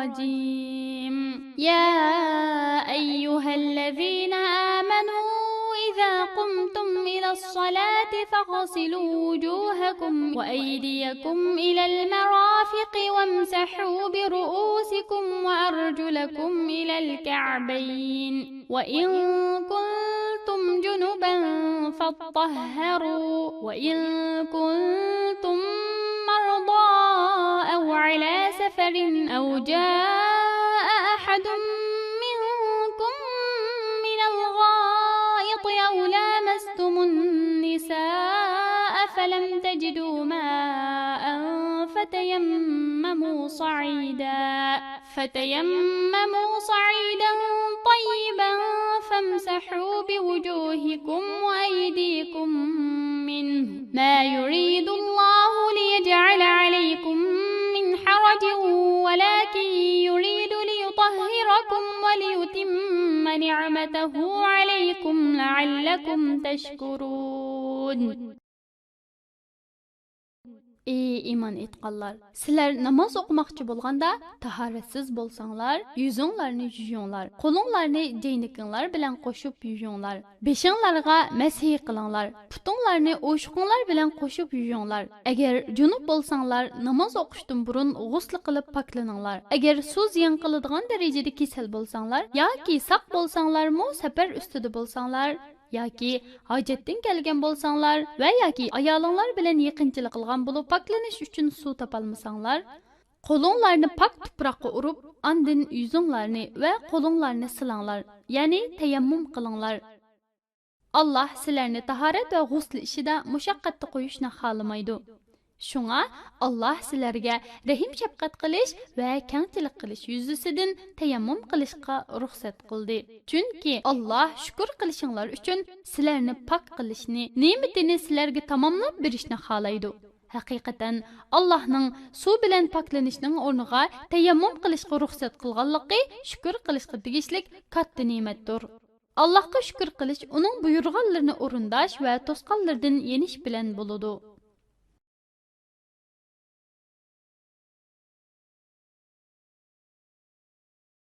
الرجيم يا أيها الذين آمنوا إذا قمتم إلى الصلاة فاغسلوا وجوهكم وأيديكم إلى المرافق وامسحوا برؤوسكم وأرجلكم إلى الكعبين وإن كنتم جنبا فاطهروا وإن كنتم مرضى أو على سفر أو جاء أحد منكم من الغائط أو لامستم النساء فلم تجدوا ماء فتيمموا صعيدا طيبا فامسحوا بوجوهكم وأيديكم منه ما يريد الله ليجعل عليكم من حرج ولكن يريد ليطهركم وليتم نعمته عليكم لعلكم تشكرون. Ey iman etqanlar, sizlar namoz o'qimoqchi bo'lganda tahoratsiz bo'lsanglar, yuzinglarni yuvinglar, qo'linglarni jaynikinglar bilan qo'shib yuvinglar, beshinglarga masih qilinglar, putinglarni o'shiqinglar bilan qo'shib yuvinglar. Agar junub bo'lsanglar, namoz o'qishdan burun g'usl qilib poklaninglar. Agar suv ziyon qiladigan darajada kasal bo'lsanglar yoki saq bo'lsanglarmi, safar ustida bo'lsanglar yoki hojatdan kelgan bo'lsanglar va yoki ayolinglar bilan yaqinchilik qilgan bo'lib poklanish uchun suv topolmasanglar, qo'linglarni pok tuproqqa urib, andin yuzinglarni va qo'linglarni silanglar, ya'ni tayammum qilinglar. Alloh sizlarni tahorat va g'usl ishida mushaqqatga qo'yishni xohlamaydi. Shunga Alloh sizlarga rahim shafqat qilish va kengchilik qilish yuzasidan tayammum qilishga ruxsat qildi. Chunki Alloh shukr qilishinglar uchun sizlarni pok qilishni, ne'matini sizlarga tamomlab berishni xohlaydi. Haqiqatan Allohning suv bilan poklanishning o'rniga tayammum qilishga ruxsat qilganligi shukr qilishga tegishlik katta ne'matdir. Allohga shukr qilish uning buyurganlarini o'rindash va to'sqanlardan yenish bilan bo'ladi.